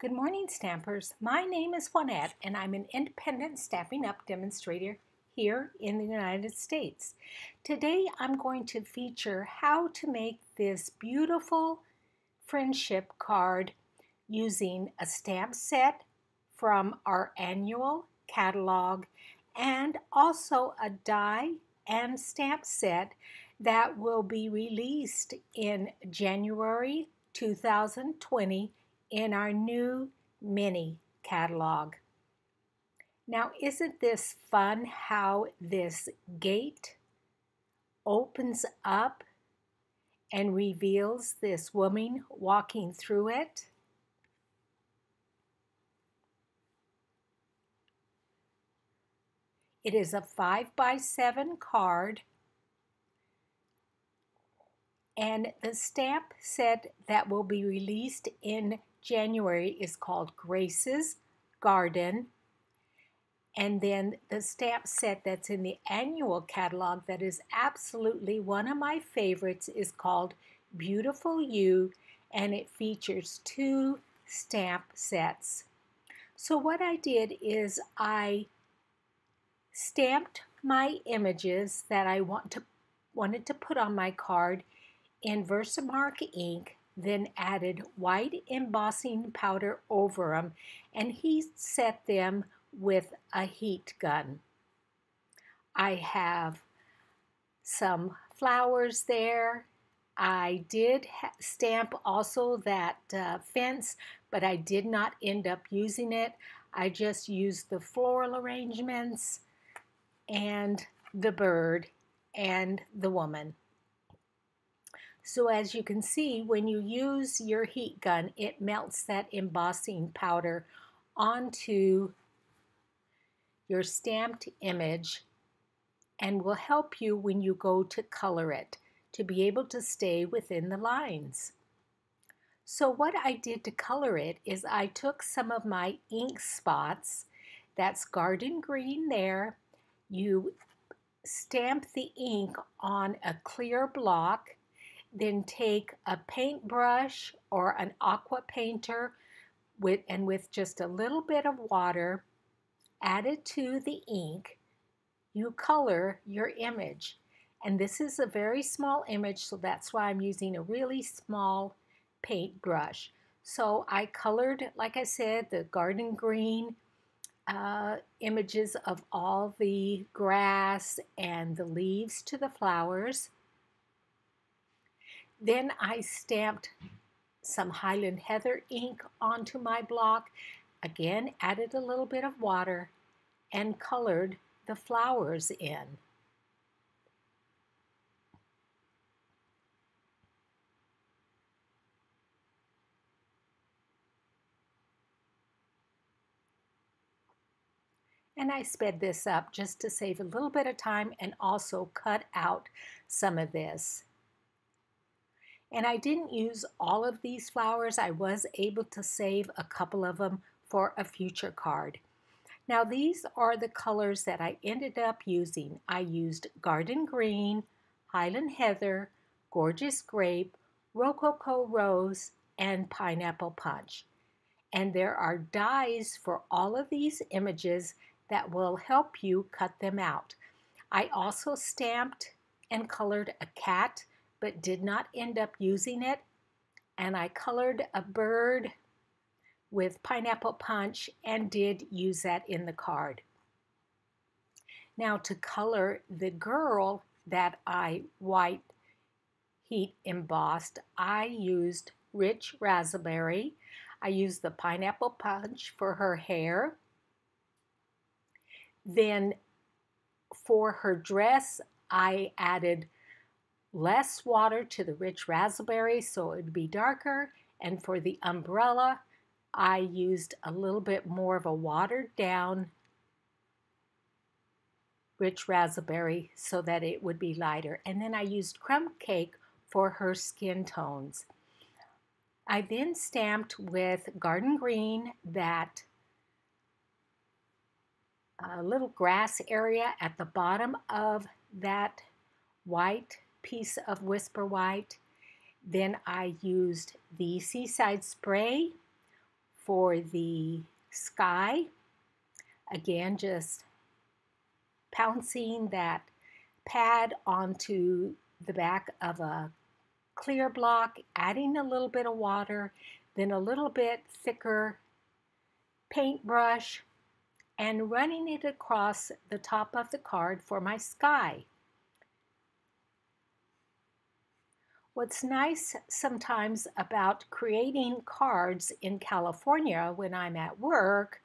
Good morning, Stampers. My name is Juanette, and I'm an independent Stampin' Up! Demonstrator here in the United States. Today, I'm going to feature how to make this beautiful friendship card using a stamp set from our annual catalog and also a die and stamp set that will be released in January 2020 in our new mini catalog. Now, isn't this fun how this gate opens up and reveals this woman walking through it? It is a 5x7 card, and the stamp set that will be released in January is called Grace's Garden. And then the stamp set that's in the annual catalog that is absolutely one of my favorites is called Beautiful You, and it features 2 stamp sets. So what I did is I stamped my images that I wanted to put on my card in Versamark ink, then added white embossing powder over them, and he set them with a heat gun. I have some flowers there. I did stamp also that fence, but I did not end up using it. I just used the floral arrangements and the bird and the woman. So as you can see, when you use your heat gun, it melts that embossing powder onto your stamped image and will help you when you go to color it to be able to stay within the lines. So what I did to color it is I took some of my ink spots, that's garden green there. You stamp the ink on a clear block, then take a paintbrush or an aqua painter with just a little bit of water, add it to the ink, you color your image. And this is a very small image, so that's why I'm using a really small paintbrush. So I colored, like I said, the garden green images of all the grass and the leaves to the flowers. Then I stamped some Highland Heather ink onto my block, again added a little bit of water, and colored the flowers in. And I sped this up just to save a little bit of time and also cut out some of this. And I didn't use all of these flowers. I was able to save a couple of them for a future card. Now these are the colors that I ended up using. I used Garden Green, Highland Heather, Gorgeous Grape, Rococo Rose, and Pineapple Punch. And there are dies for all of these images that will help you cut them out. I also stamped and colored a cat, but did not end up using it. And I colored a bird with Pineapple Punch and did use that in the card. Now to color the girl that I white heat embossed, I used Rich Razzleberry. I used the Pineapple Punch for her hair. Then for her dress, I added less water to the Rich Razzleberry so it would be darker, and for the umbrella I used a little bit more of a watered down Rich Razzleberry so that it would be lighter, and then I used Crumb Cake for her skin tones. I then stamped with Garden Green that little grass area at the bottom of that white piece of Whisper White. Then I used the Seaside Spray for the sky. Again, just pouncing that pad onto the back of a clear block, adding a little bit of water, then a little bit thicker paintbrush, and running it across the top of the card for my sky. What's nice sometimes about creating cards in California when I'm at work,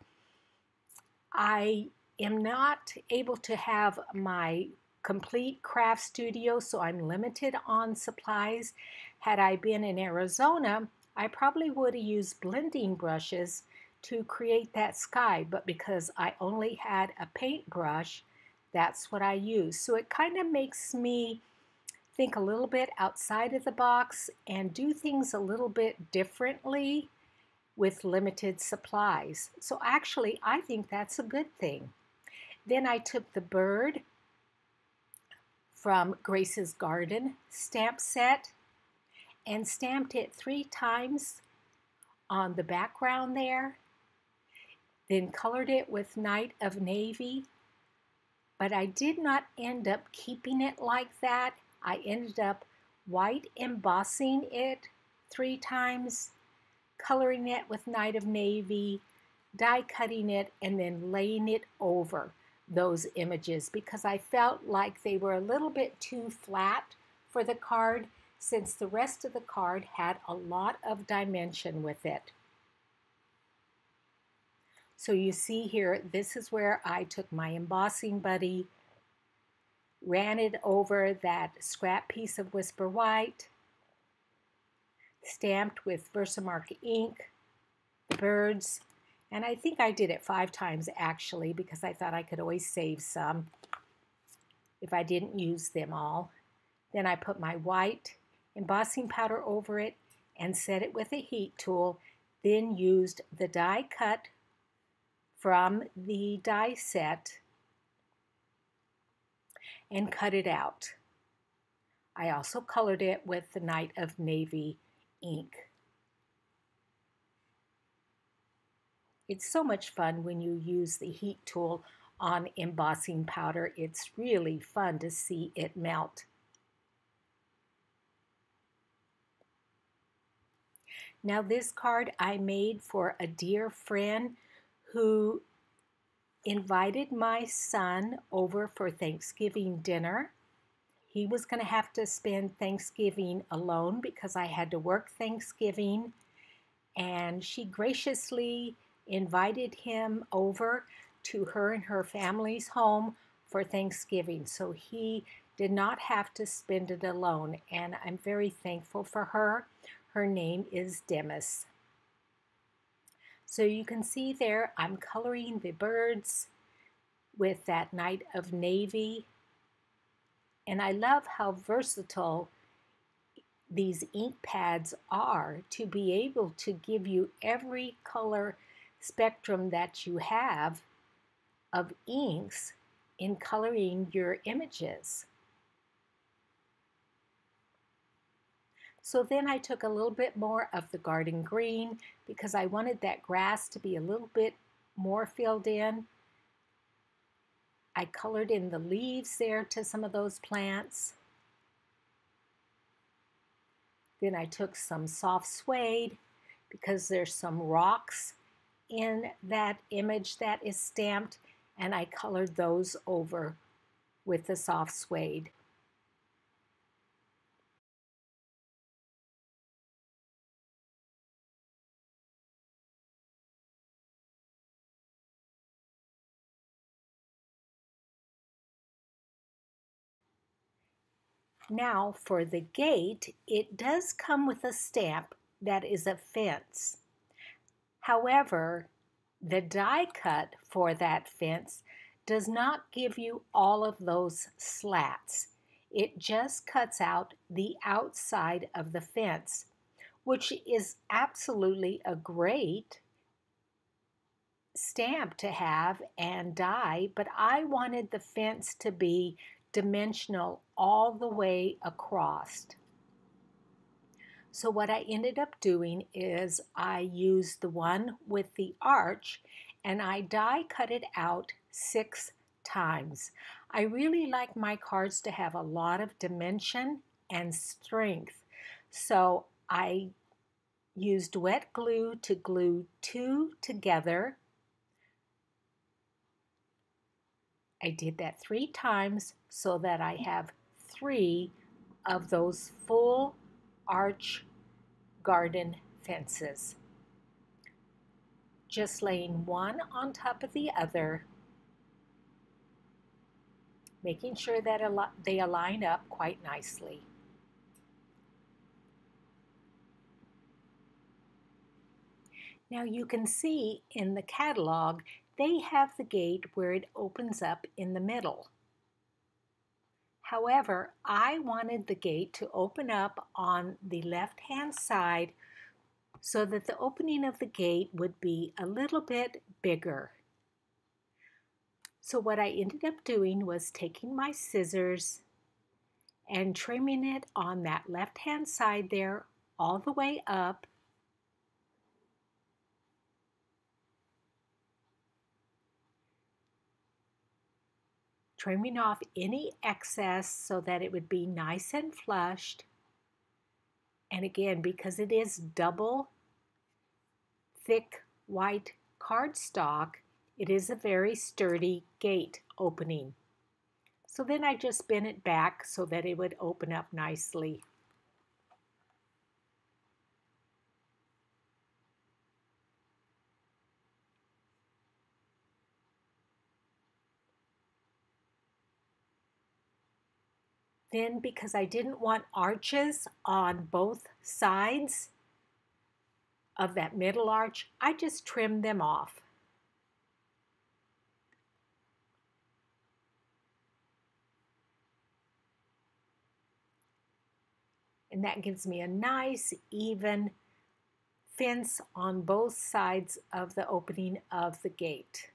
I am not able to have my complete craft studio, so I'm limited on supplies. Had I been in Arizona, I probably would have used blending brushes to create that sky, but because I only had a paintbrush, that's what I used. So it kind of makes me think a little bit outside of the box and do things a little bit differently with limited supplies. So actually, I think that's a good thing. Then I took the bird from Grace's Garden stamp set and stamped it 3 times on the background there. Then colored it with Night of Navy, but I did not end up keeping it like that. I ended up white embossing it 3 times, coloring it with Night of Navy, die cutting it, and then laying it over those images because I felt like they were a little bit too flat for the card since the rest of the card had a lot of dimension with it. So you see here, this is where I took my embossing buddy, ran it over that scrap piece of Whisper White, stamped with Versamark ink, the birds, and I think I did it 5 times actually because I thought I could always save some if I didn't use them all. Then I put my white embossing powder over it and set it with a heat tool, then used the die cut from the die set and cut it out. I also colored it with the Night of Navy ink. It's so much fun when you use the heat tool on embossing powder. It's really fun to see it melt. Now this card I made for a dear friend who invited my son over for Thanksgiving dinner. He was going to have to spend Thanksgiving alone because I had to work Thanksgiving, and she graciously invited him over to her and her family's home for Thanksgiving, so he did not have to spend it alone, and I'm very thankful for her. Her name is Demis. So you can see there I'm coloring the birds with that Night of Navy, and I love how versatile these ink pads are to be able to give you every color spectrum that you have of inks in coloring your images. So then I took a little bit more of the garden green because I wanted that grass to be a little bit more filled in. I colored in the leaves there to some of those plants. Then I took some soft suede because there's some rocks in that image that is stamped, and I colored those over with the soft suede. Now for the gate, it does come with a stamp that is a fence. However, the die cut for that fence does not give you all of those slats. It just cuts out the outside of the fence, which is absolutely a great stamp to have and die, but I wanted the fence to be dimensional all the way across. So what I ended up doing is I used the one with the arch and I die cut it out 6 times. I really like my cards to have a lot of dimension and strength. So I used wet glue to glue 2 together. I did that 3 times so that I have 3 of those full arch garden fences. Just laying one on top of the other, making sure that they align up quite nicely. Now you can see in the catalog they have the gate where it opens up in the middle. However, I wanted the gate to open up on the left-hand side so that the opening of the gate would be a little bit bigger. So what I ended up doing was taking my scissors and trimming it on that left-hand side there all the way up. Trimming off any excess so that it would be nice and flushed. And again, because it is double thick white cardstock, it is a very sturdy gate opening. So then I just bent it back so that it would open up nicely. Then, because I didn't want arches on both sides of that middle arch, I just trimmed them off. And that gives me a nice, even fence on both sides of the opening of the gate.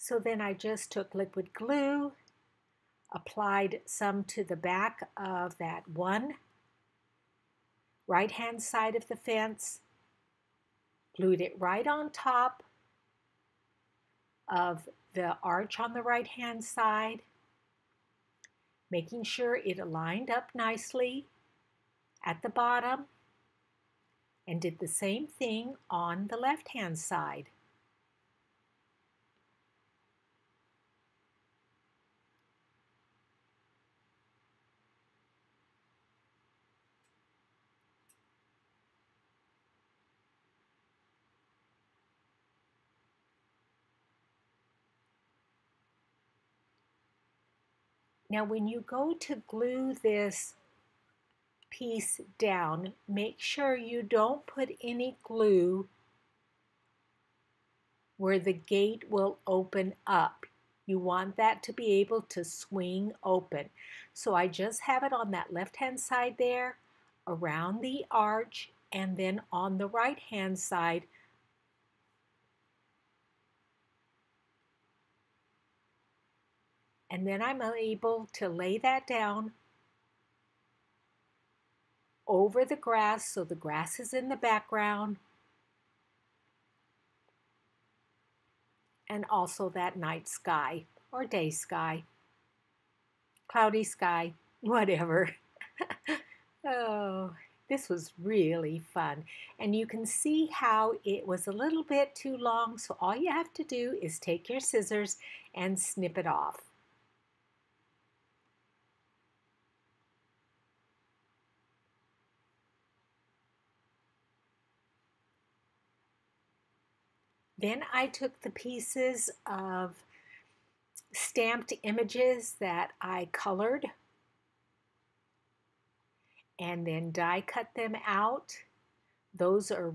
So then I just took liquid glue, applied some to the back of that one right-hand side of the fence, glued it right on top of the arch on the right-hand side, making sure it aligned up nicely at the bottom, and did the same thing on the left-hand side. Now when you go to glue this piece down, make sure you don't put any glue where the gate will open up. You want that to be able to swing open. So I just have it on that left-hand side there, around the arch, and then on the right-hand side, and then I'm able to lay that down over the grass so the grass is in the background, and also that night sky or day sky, cloudy sky, whatever. Oh, this was really fun. And you can see how it was a little bit too long, so all you have to do is take your scissors and snip it off. Then I took the pieces of stamped images that I colored and then die cut them out. Those are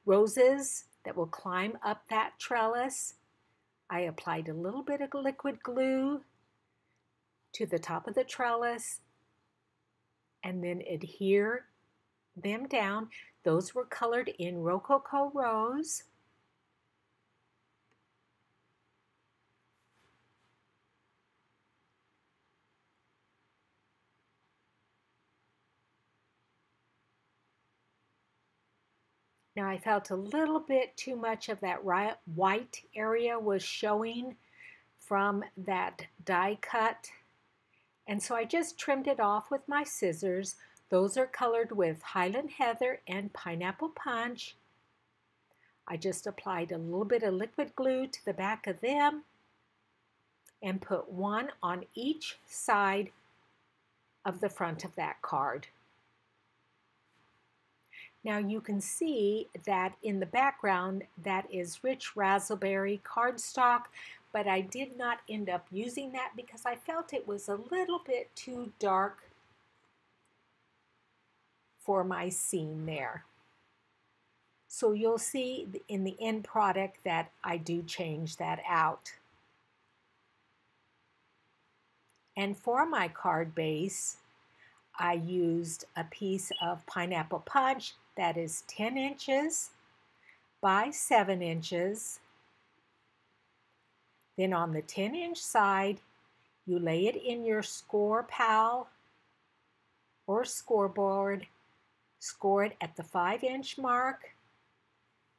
roses that will climb up that trellis. I applied a little bit of liquid glue to the top of the trellis and then adhere them down. Those were colored in Rococo Rose. Now I felt a little bit too much of that white area was showing from that die cut, and so I just trimmed it off with my scissors. Those are colored with Highland Heather and Pineapple Punch. I just applied a little bit of liquid glue to the back of them and put one on each side of the front of that card. Now you can see that in the background that is rich raspberry cardstock, but I did not end up using that because I felt it was a little bit too dark for my scene there. So you'll see in the end product that I do change that out. And for my card base, I used a piece of Pineapple Punch that is 10 inches by 7 inches. Then on the 10-inch side, you lay it in your score pal or scoreboard, score it at the 5-inch mark,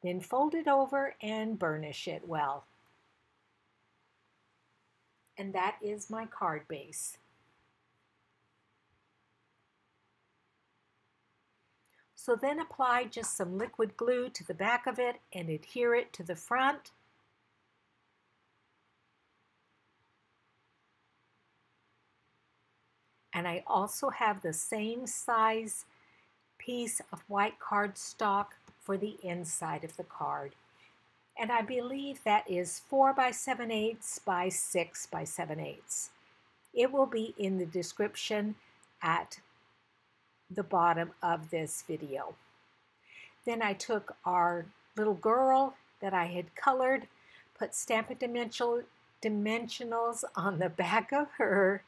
then fold it over and burnish it well. And that is my card base. So then apply just some liquid glue to the back of it and adhere it to the front. And I also have the same size piece of white cardstock for the inside of the card. And I believe that is 4 by 7/8 by 6 by 7/8. It will be in the description at the bottom of this video. Then I took our little girl that I had colored, put Stampin' Dimensionals on the back of her,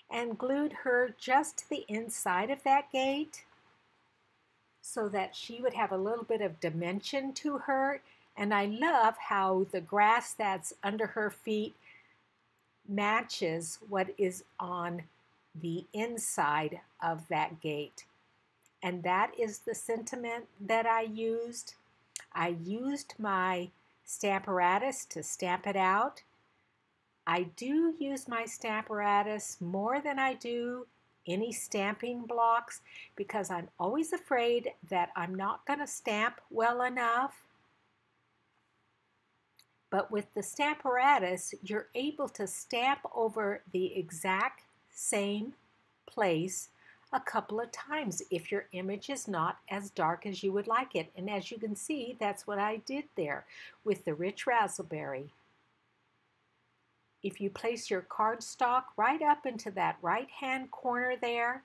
and glued her just to the inside of that gate so that she would have a little bit of dimension to her. And I love how the grass that's under her feet matches what is on the inside of that gate. And that is the sentiment that I used. I used my Stamparatus to stamp it out. I do use my Stamparatus more than I do any stamping blocks because I'm always afraid that I'm not going to stamp well enough. But with the Stamparatus, you're able to stamp over the exact same place a couple of times if your image is not as dark as you would like it. And as you can see, that's what I did there with the rich raspberry. If you place your cardstock right up into that right-hand corner there,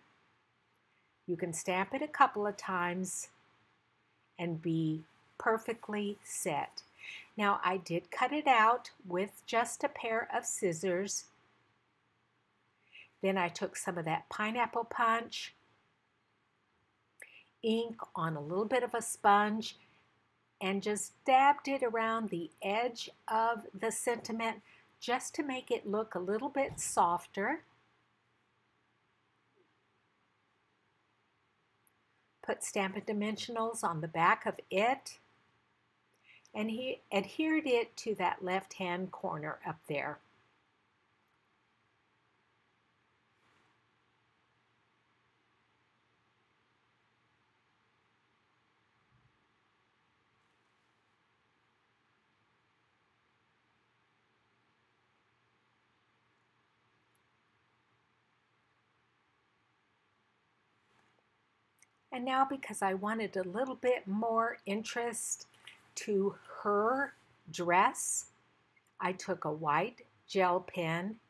you can stamp it a couple of times and be perfectly set. Now, I did cut it out with just a pair of scissors. Then I took some of that Pineapple Punch ink on a little bit of a sponge and just dabbed it around the edge of the sentiment just to make it look a little bit softer. Put Stampin' Dimensionals on the back of it, and he adhered it to that left-hand corner up there. And now, because I wanted a little bit more interest to her dress, I took a white gel pen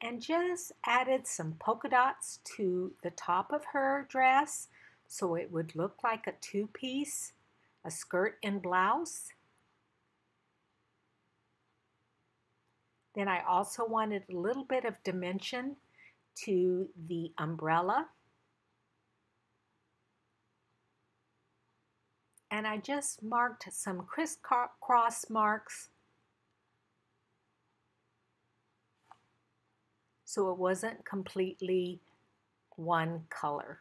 and just added some polka dots to the top of her dress so it would look like a two-piece, a skirt and blouse. Then I also wanted a little bit of dimension to the umbrella. And I just marked some crisscross marks so it wasn't completely one color.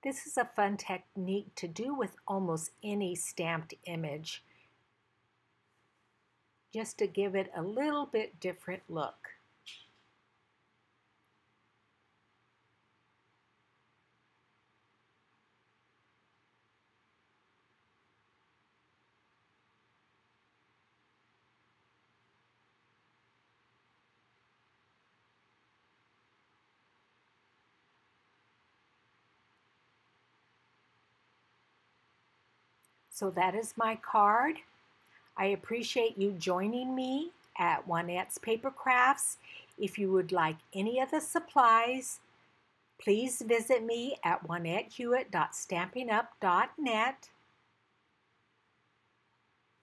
This is a fun technique to do with almost any stamped image, just to give it a little bit different look. So that is my card. I appreciate you joining me at Juanette's Paper Crafts. If you would like any of the supplies, please visit me at juanettehewitt.stampinup.net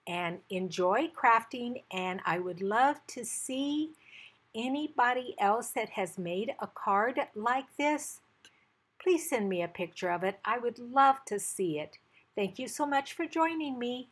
and enjoy crafting, and I would love to see anybody else that has made a card like this. Please send me a picture of it. I would love to see it. Thank you so much for joining me.